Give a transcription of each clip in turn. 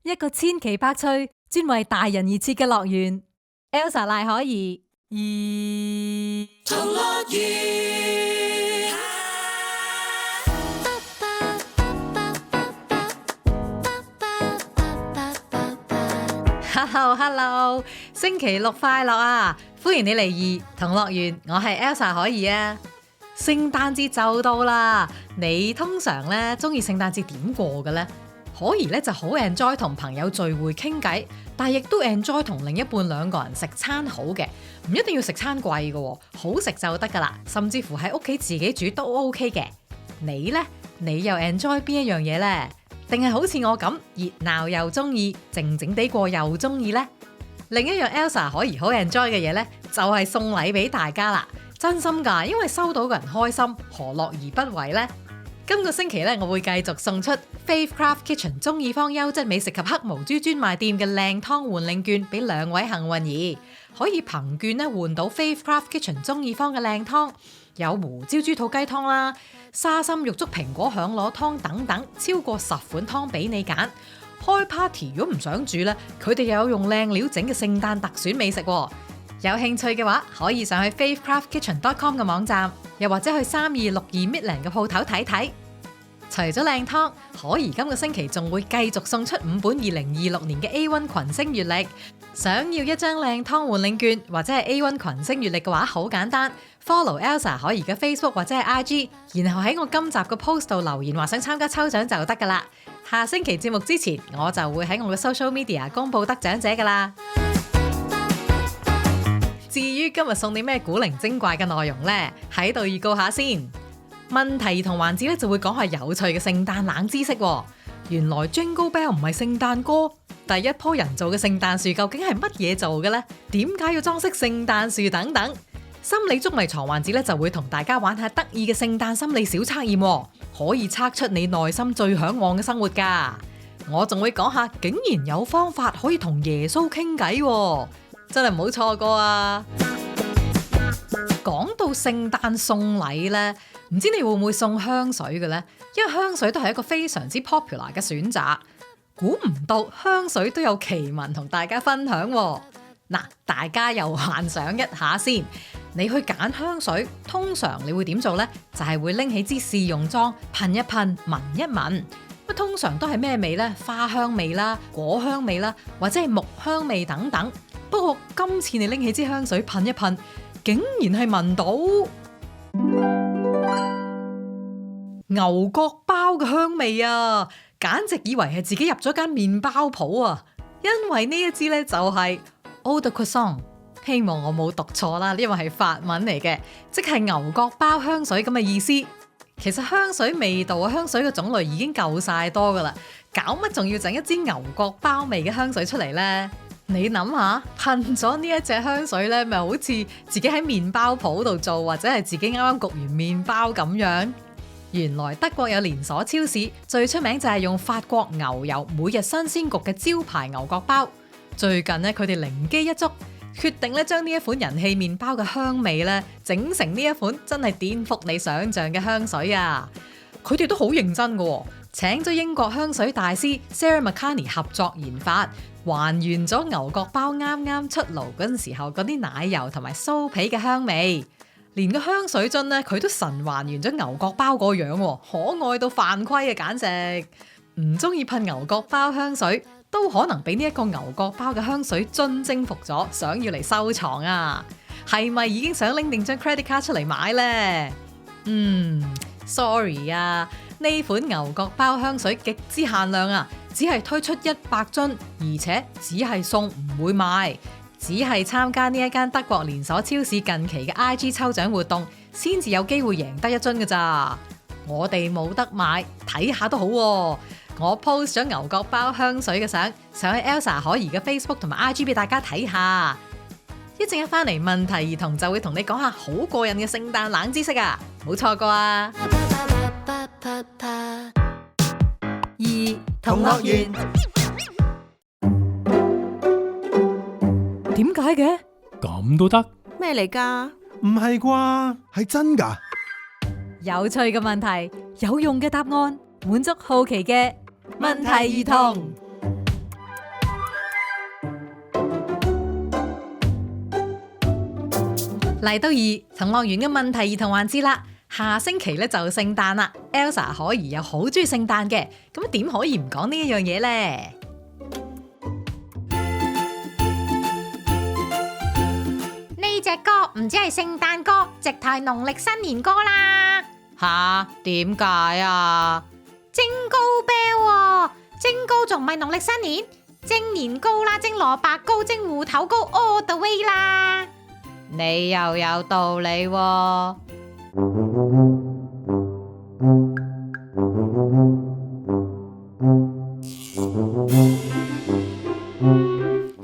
一個千奇百趣、專為大人而設嘅樂園。Elsa 賴可兒，童樂園。Hello， 星期六快樂啊！歡迎你嚟兒童樂園，我係 Elsa 可兒啊。聖誕節就到啦，你通常咧中意聖誕節點過嘅呢？可兒咧就好 enjoy 同朋友聚會傾偈，但係亦都 enjoy 同另一半兩個人食餐好嘅，唔一定要食餐貴嘅，好食就得噶啦，甚至乎喺屋企自己煮都 OK 嘅。你呢？你又 enjoy 邊一樣嘢呢？定係好似我咁熱鬧又中意，靜靜地過又中意呢？另一樣 Elsa 可兒好 enjoy 嘅嘢呢，就係送禮俾大家啦，真心噶，因為收到個人開心，何樂而不為呢？今個星期咧，我會繼續送出 Faith Craft Kitchen 中意坊優質美食及黑毛豬專賣店嘅靚湯換領券俾兩位幸運兒，可以憑券咧換到 Faith Craft Kitchen 中意坊嘅靚湯，有胡椒豬肚雞湯啦、沙參玉竹蘋果響螺湯等等，超過10款湯俾你揀。開 party 如果唔想煮咧，佢哋又有用靚料整嘅聖誕特選美食喎。有興趣嘅話，可以上去 faithcraftkitchen.com 嘅網站，又或者去3262 Midland 嘅鋪頭睇睇。除咗靚湯，可兒今個星期仲會繼續送出5本2026年嘅 A1 群星月曆。想要一張靚湯換領券或者係 A1 群星月曆嘅話，好簡單 ，follow Elsa 可兒嘅 Facebook 或者係 IG， 然後喺我今集嘅 post 度留言話想參加抽獎就得噶啦。下星期節目之前，我就會喺我嘅 social media 公布得獎者噶啦。至於今日送啲咩古靈精怪嘅內容呢？喺度預告下先。問題兒童環節咧就會講下有趣嘅聖誕冷知識。原來 Jingle Bell 唔係聖誕歌，第一棵人造嘅聖誕樹究竟係乜嘢做嘅呢？點解要裝飾聖誕樹等等？心理捉迷藏環節咧就會同大家玩下得意嘅聖誕心理小測驗，可以測出你內心最向往嘅生活㗎。我仲會講下竟然有方法可以同耶穌傾偈，真係唔好錯過啊！講到聖誕送禮呢，唔知你會唔會送香水嘅呢？因為香水都係一個非常之 popular 嘅選擇。估唔到香水都有奇聞同大家分享喎。嗱，大家又幻想一下先，你去揀香水，通常你會點做呢？就係會拎起支試用裝，噴一噴，聞一聞。咁通常都係咩味呢？花香味啦、果香味啦，或者係木香味等等。不過今次你拎起支香水噴一噴，竟然係聞到牛角包嘅香味啊！簡直以為係自己入咗間麵包鋪啊！因為呢一支呢，就係 Eau de Cologne， 希望我冇讀錯啦，因為係法文嚟嘅，即係牛角包香水咁嘅意思。其實香水味道啊，香水嘅種類已經夠晒多噶啦，搞乜仲要整一支牛角包味嘅香水出嚟呢？你諗下，噴咗呢一隻香水呢，咪好似自己喺麵包鋪度做，或者係自己啱啱焗完麵包咁樣。原來德國有連鎖超市，最出名就係用法國牛油每日新鮮焗嘅招牌牛角包。最近呢，佢哋靈機一觸，決定咧將呢一款人氣麵包嘅香味咧整成呢一款真係顛覆你想象嘅香水啊！佢哋都好認真嘅，請咗英國香水大師 Sarah McCartney 合作研發，還原咗牛角包啱啱出爐嗰陣時候嗰啲奶油同埋酥皮嘅香味。連個香水樽咧，佢都神還原咗牛角包個樣，可愛到犯規啊！簡直唔中意噴牛角包香水，都可能俾呢一個牛角包嘅香水樽征服咗，想要嚟收藏啊！係咪已經想拎定張 credit card 出嚟買呢？Sorry 啊，呢款牛角包香水極之限量啊，只係推出100樽，而且只係送唔會賣。只係參加呢一間德國連鎖超市近期嘅 IG 抽獎活動，先至有機會贏得1樽㗎咋。我哋冇得買，睇下都好喎。我 post 咗牛角包香水嘅相，上去 Elsa 可兒嘅 Facebook 同埋 IG 俾大家睇下。一陣間翻嚟問題兒童就會同你講下好過癮嘅聖誕冷知識啊，冇錯過啊。兒童樂園。點解嘅？咁都得？咩嚟㗎？唔係啩？係真㗎？有趣嘅問題，有用嘅答案，滿足好奇嘅問題兒童。嚟到兒童樂園嘅問題兒童環節啦，下星期咧就聖誕啦 ，Elsa 可兒又好中意聖誕嘅，咁點可以唔講呢一樣嘢呢？呢隻歌唔止係聖誕歌，直頭係農曆新年歌啦。吓，點解啊？Jingle Bell 喎，蒸糕仲唔係農曆新年？蒸年糕啦，蒸蘿蔔糕，蒸芋頭糕 all the way 啦。你又有道理喎。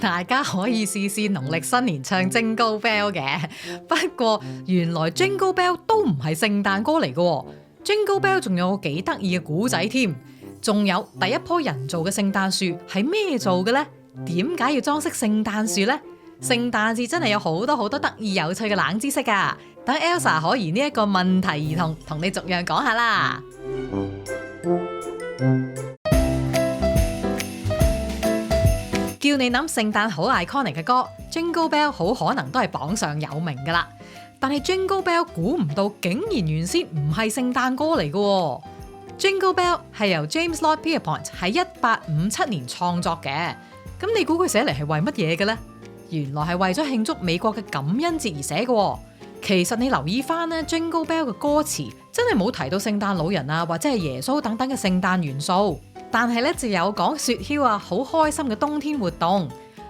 大家可以試試農曆新年唱 Jingle Bell 嘅，不過原來 Jingle Bell 都唔係聖誕歌嚟嘅，Jingle Bell 仲有個幾得意嘅古仔添，仲有第一棵人造嘅聖誕樹係咩做嘅呢？點解要裝飾聖誕樹呢？聖誕節真係有好多得意有趣嘅冷知識啊！等 Elsa 可兒呢一個問題兒童同你逐樣講下啦。叫你諗聖誕好 iconic 嘅歌 Jingle Bell 好可能都係榜上有名噶啦，但係 Jingle Bell 估唔到竟然原先唔係聖誕歌嚟嘅。Jingle Bell 係由 James Lord Pierpont 喺1857年創作嘅，咁你估佢寫嚟係為乜嘢嘅呢？原來係為咗慶祝美國嘅感恩節而寫嘅。其實你留意翻呢 Jingle Bell 嘅歌詞真係冇提到聖誕老人啊或者係耶穌等等嘅聖誕元素，但係咧就有講雪橇啊好開心嘅冬天活動。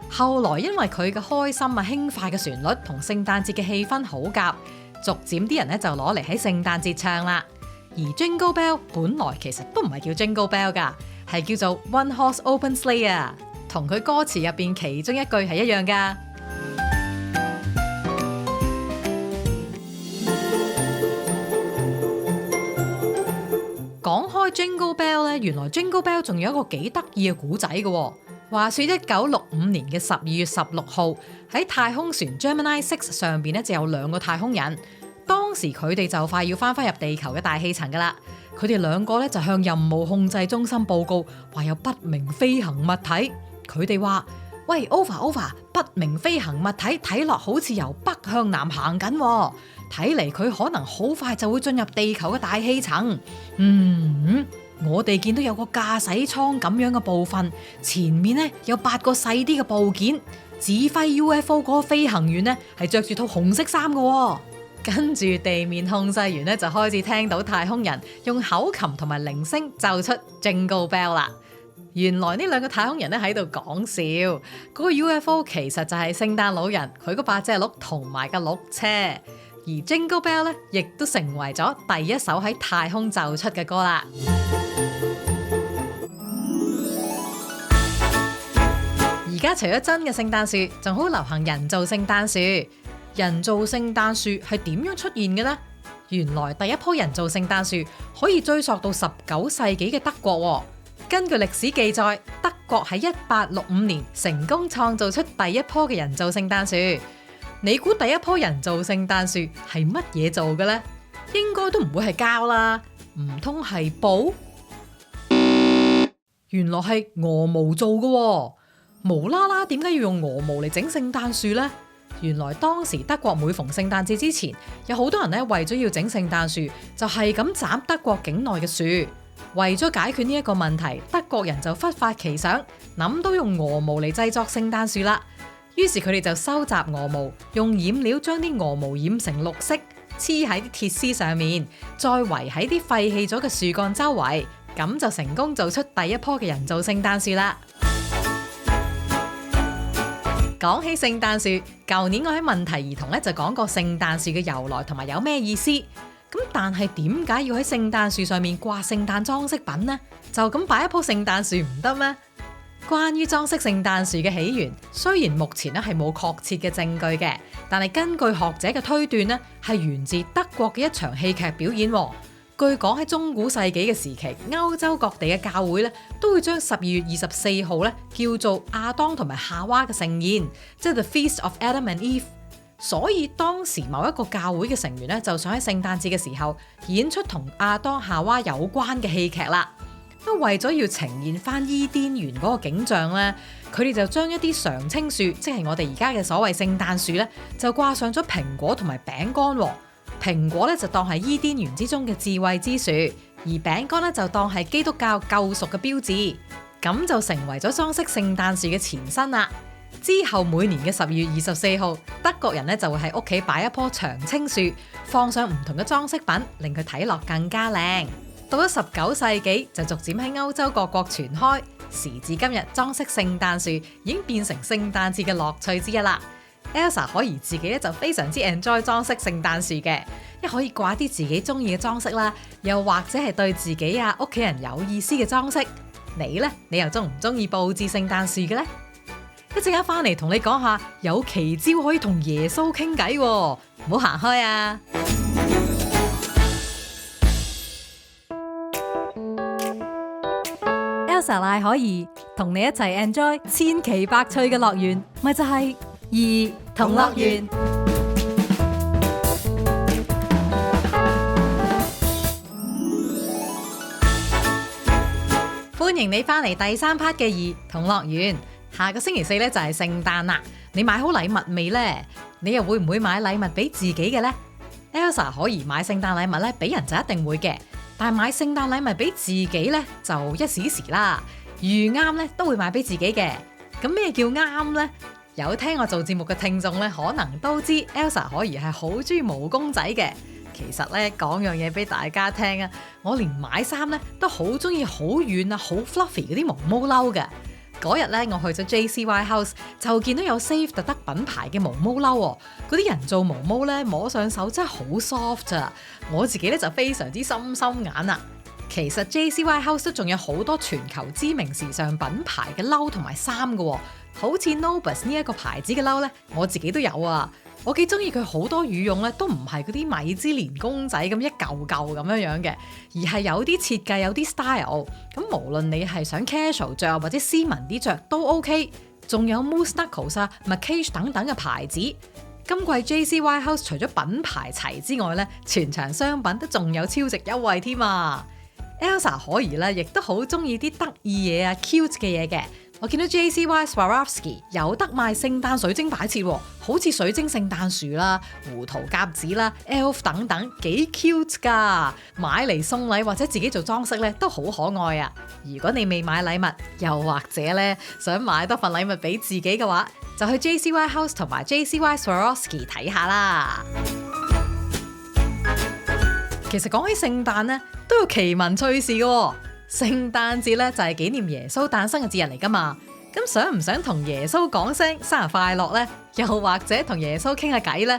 後來因為佢嘅開心啊輕快嘅旋律同聖誕節嘅氣氛好夾，逐漸啲人咧就攞嚟喺聖誕節唱啦。而 Jingle Bell 本來其實都唔係叫 Jingle Bell 噶，係叫做 One Horse Open Sleigh 啊，同佢歌詞入邊其中一句係一樣噶。講開 Jingle Bell 咧，原來 Jingle Bell 仲有一個幾得意嘅古仔嘅。話說1965年嘅12月16號喺太空船 Gemini 6上邊咧就有兩個太空人，當時佢哋就快要翻入地球嘅大氣層噶啦，佢哋兩個咧就向任務控制中心報告，話有不明飛行物體。佢哋話：喂 over， 不明飛行物體睇落好似由北向南行緊，睇嚟佢可能好快就會進入地球嘅大氣層。我哋見到有個駕駛艙咁樣嘅部分，前面呢有8個細啲嘅部件，指揮 UFO 嗰個飛行員呢係着住套紅色衫嘅。跟住地面控制員呢就開始聽到太空人用口琴同埋鈴聲奏出 Jingle Bell 啦。原來呢兩個太空人咧喺度講笑，嗰個 UFO 其實就係聖誕老人佢嗰8隻鹿同埋個鹿車，而 Jingle Bell 咧亦都成為咗第一首喺太空奏出嘅歌啦。而家除咗真嘅聖誕樹，仲好流行人造聖誕樹。人造聖誕樹係點樣出現嘅呢？原來第一棵人造聖誕樹可以追溯到19世紀嘅德國。根據歷史記載，德國喺1865年成功創造出第一棵嘅人造聖誕樹。你估第一棵人造聖誕樹係乜嘢做嘅呢？應該都唔會係膠啦，唔通係布？原來係鵝毛做嘅，無啦啦點解要用鵝毛嚟整聖誕樹呢？原來當時德國每逢聖誕節之前，有好多人咧為咗要整聖誕樹，就係咁斬德國境內嘅樹。為咗解決呢一個問題，德國人就忽發奇想，諗到用鵝毛嚟製作聖誕樹啦。於是佢哋就收集鵝毛，用染料將啲鵝毛染成綠色，黐喺啲鐵絲上面，再圍喺啲廢棄咗嘅樹幹周圍，咁就成功做出第一棵嘅人造聖誕樹啦。講起聖誕樹，舊年我喺問題兒童咧就講過聖誕樹嘅由來同埋有咩意思。咁但係點解要喺聖誕樹上面掛聖誕裝飾品呢？就咁擺一棵聖誕樹唔得咩？關於裝飾聖誕樹嘅起源，雖然目前咧係冇確切嘅證據嘅，但係根據學者嘅推斷呢，係源自德國嘅一場戲劇表演。據講喺中古世紀嘅時期，歐洲各地嘅教會咧都會將12月24號咧叫做亞當同埋夏娃嘅盛宴，即係 The Feast of Adam and Eve。所以當時某一個教會嘅成員咧就想喺聖誕節嘅時候演出同亞當夏娃有關嘅戲劇啦。咁為咗要呈現翻伊甸園嗰個景象呢，佢哋就將一啲常青樹，即係我哋而家嘅所謂聖誕樹呢，就掛上咗蘋果同埋餅乾。蘋果咧就當係伊甸園之中嘅智慧之樹，而餅乾咧就當係基督教救贖嘅標誌，咁就成為咗裝飾聖誕樹嘅前身啦。之後每年嘅12月24號，德國人咧就會喺屋企擺一棵長青樹，放上唔同嘅裝飾品，令佢睇落更加靚。到咗19世紀，就逐漸喺歐洲各國傳開，時至今日，裝飾聖誕樹已經變成聖誕節嘅樂趣之一啦。Elsa 可兒自己咧就非常之 enjoy 裝飾聖誕樹嘅，一可以掛啲自己中意嘅裝飾啦，又或者係對自己啊屋企人有意思嘅裝飾。你呢？你又中唔中意佈置聖誕樹嘅呢？一陣間翻嚟同你講下，有奇招可以同耶穌傾偈，唔好行開啊！Elsa 賴可兒同你一齊 enjoy 千奇百趣嘅樂園，咪就係兒童樂園。歡迎你翻嚟第3 part 嘅兒童樂園。下個星期4咧就係聖誕啦，你買好禮物未呢？你又會唔會買禮物俾自己嘅呢？ Elsa 可兒買聖誕禮物咧，俾人就一定會嘅，但係買聖誕禮物俾自己呢，就一時時啦。遇啱咧都會買俾自己嘅。咁咩叫啱呢？有聽我做節目嘅聽眾咧，可能都知 Elsa 可兒係好中意毛公仔嘅。其實咧，講樣嘢俾大家聽啊，我連買衫咧都好中意好軟啊、好 fluffy 嗰啲毛毛褸嘅。嗰日咧，我去咗 JCY House 就見到有 Save the Duck 品牌嘅毛毛褸，嗰啲人造毛毛咧摸上手真係好 soft 咋。我自己咧就非常之心眼啦。其實 JCY House 都仲有好多全球知名時尚品牌嘅褸同埋衫嘅，好似 Nobus 呢一個牌子嘅褸咧，我自己都有啊。我幾中意佢好多羽絨咧，都唔係嗰啲米芝蓮公仔咁一嚿嚿咁樣嘅，而係有啲設計，有啲 style。咁無論你係想 casual 着或者斯文啲着都 OK。仲有 Moose Knuckles 啊、Macage 等等嘅牌子。今季 JCY House 除咗品牌齊之外咧，全場商品都仲有超值優惠添啊！ Elsa 可兒咧亦都好中意啲得意嘢啊、cute 嘅嘢嘅。我見到 JCY Swarovski 有得賣聖誕水晶擺設，好似水晶聖誕樹啦、胡桃夾子啦、elf 等等，幾 cute 噶，買嚟送禮或者自己做裝飾咧都好可愛啊！如果你未買禮物，又或者咧想買多份禮物俾自己嘅話，就去 JCY House 同埋 JCY Swarovski 睇下啦。其實講起聖誕咧，都有奇聞趣事嘅。聖誕節咧就係紀念耶穌誕生嘅節日嚟噶嘛，咁想唔想同耶穌講聲生日快樂呢？又或者同耶穌傾下偈呢？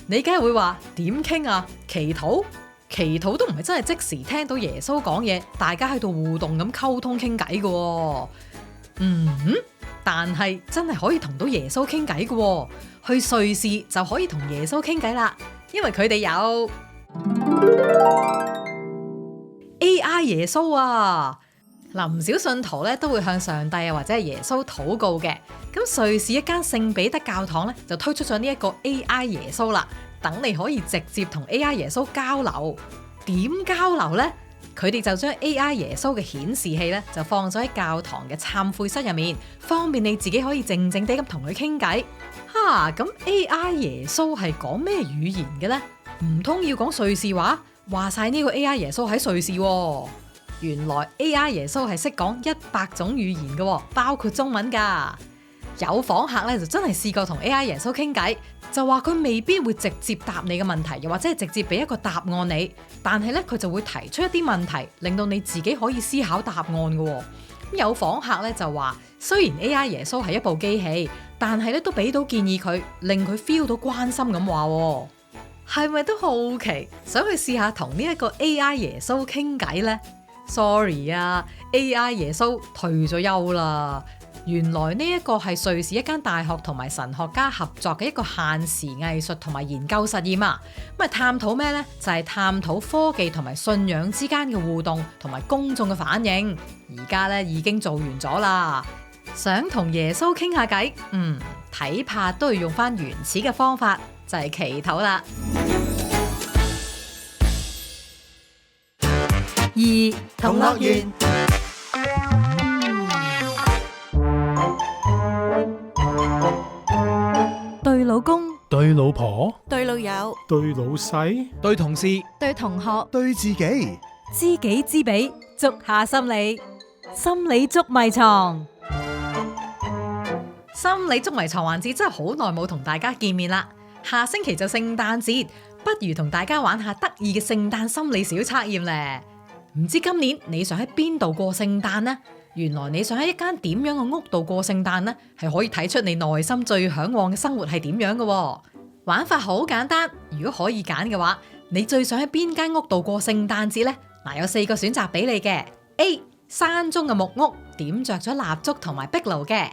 你梗係會話點傾啊？祈禱？祈禱都唔係真係即時聽到耶穌講嘢，大家喺度互動咁溝通傾偈嘅。但係真係可以同到耶穌傾偈嘅，去瑞士就可以同耶穌傾偈啦，因為佢哋有AI 耶穌啊！嗱，唔少信徒咧都會向上帝啊或者係耶穌禱告嘅。咁瑞士一間聖彼得教堂咧就推出咗呢一個 AI 耶穌啦，等你可以直接同 AI 耶穌交流。點交流呢？佢哋就將 AI 耶穌嘅顯示器咧就放咗喺教堂嘅懺悔室入面，方便你自己可以靜靜地咁同佢傾偈。咁 AI 耶穌係講咩語言嘅呢？唔通要講瑞士話？話晒呢個 AI 耶穌喺瑞士喎，原來 AI 耶穌係識講100種語言嘅，包括中文噶。有訪客咧就真係試過同 AI 耶穌傾偈，就話佢未必會直接答你嘅問題，又或者係直接俾一個答案你，但係咧佢就會提出一啲問題，令到你自己可以思考答案嘅。有訪客咧就話，雖然 AI 耶穌係一部機器，但係咧都俾到建議佢，令佢 feel 到關心咁話。係咪都好奇，想去試下同呢一個 AI 耶穌傾偈呢？ Sorry 啊， AI 耶穌退咗休啦。原來呢一個係瑞士一間大學同埋神學家合作嘅一個限時藝術同埋研究實驗啊。咁探討咩呢？就係探討科技同埋信仰之間嘅互動同埋公眾嘅反應。而家咧已經做完咗啦。想同耶穌傾下偈，睇怕都要用翻原始嘅方法，就係祈禱啦。兒童樂園。對老婆，對老友，對老細，對同事，對同學，對自己。知己知彼，捉下心理，心理捉迷藏。心理捉迷藏環節真係好耐冇同大家見面啦。下星期就聖誕節，不如同大家玩下得意嘅聖誕心理小測驗咧。唔知今年你想喺邊度過聖誕呢？原來你想喺一間點樣嘅屋度過聖誕呢？係可以睇出你內心最向往嘅生活係點樣嘅。玩法好簡單，如果可以揀嘅話，你最想喺邊間屋度過聖誕節呢？嗱，有4個選擇俾你嘅。A. 山中嘅木屋，點着咗蠟燭同埋壁爐嘅。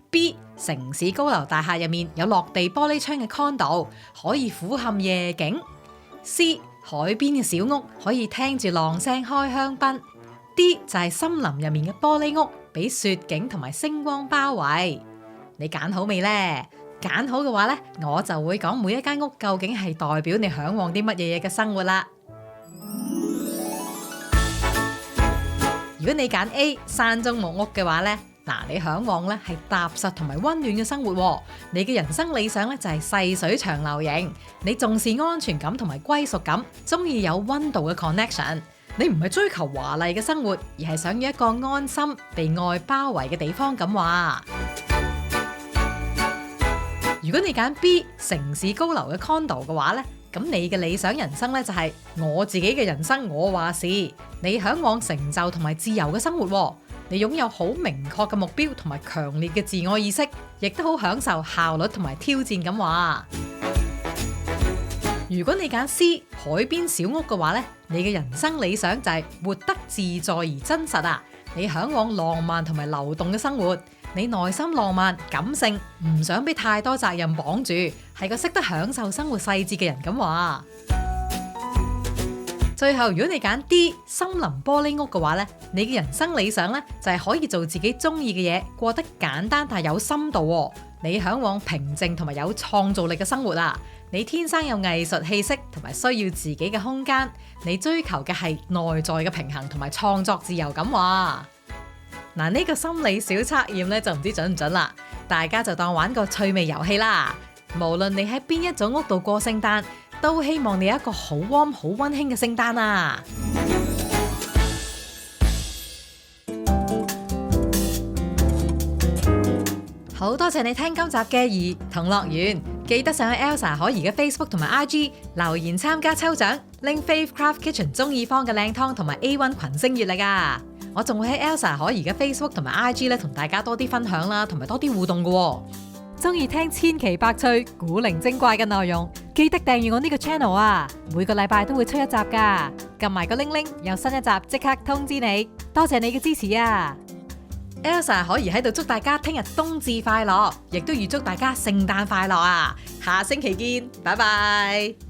B. 城市高樓大廈入面有落地玻璃窗嘅 condo， 可以俯瞰夜景。C. 海邊嘅小屋，可以聽住浪聲開香檳。D 就係森林入面嘅玻璃屋，俾雪景同埋星光包圍。你揀好未呢？揀好嘅話呢，我就會講每一間屋究竟係代表你向往啲乜嘢嘢嘅生活啦。如果你揀 A 山中木屋嘅話呢，嗱，你向往呢係踏實同埋溫暖嘅生活。你嘅人生理想呢就係細水長流型。你重視安全感同埋歸屬感，中意有溫度嘅 connection。你唔係追求華麗嘅生活，而係想要一個安心、被愛包圍嘅地方咁話。如果你揀 B 城市高樓嘅 condo 嘅話呢，咁你嘅理想人生呢就係我自己嘅人生，我話事。你向往成就同埋自由嘅生活，你擁有好明確嘅目標同埋強烈嘅自我意識，亦都好享受效率同埋挑戰咁話。如果你揀 C 海邊小屋嘅話呢，你嘅人生理想就係活得自在而真實啊！你向往浪漫同埋流動嘅生活，你內心浪漫感性，唔想俾太多責任綁住，係個識得享受生活細節嘅人咁話。最後，如果你揀 D 森林玻璃屋嘅話呢，你嘅人生理想呢就係可以做自己中意嘅嘢，過得簡單但係有深度。你向往平靜同埋有創造力嘅生活啊！你天生有藝術氣息同埋需要自己嘅空間，你追求嘅係內在嘅平衡同埋創作自由咁話。嗱，呢個心理小測驗咧就唔知準唔準啦，大家就當玩個趣味遊戲啦。無論你喺邊一種屋度過聖誕，都希望你有一個好 warm 好溫馨嘅聖誕啊！好多謝你聽今集嘅兒童樂園，記得上去 Elsa 可兒嘅 Facebook 同埋 IG 留言參加抽獎，拎 Faith Craft Kitchen 中意方嘅靚湯同埋 A1 群星月曆啊！我仲會喺 Elsa 可兒嘅 Facebook 同埋 IG 咧同大家多啲分享啦，同埋多啲互動嘅。中意聽千奇百趣、古靈精怪嘅內容，記得訂閱我呢個 channel 啊！每個禮拜都會出一集噶，撳埋個鈴鈴，有新一集即刻通知你。多謝你嘅支持啊！ Elsa 可以喺度祝大家聽日冬至快樂，亦都預祝大家聖誕快樂啊！下星期見，拜拜。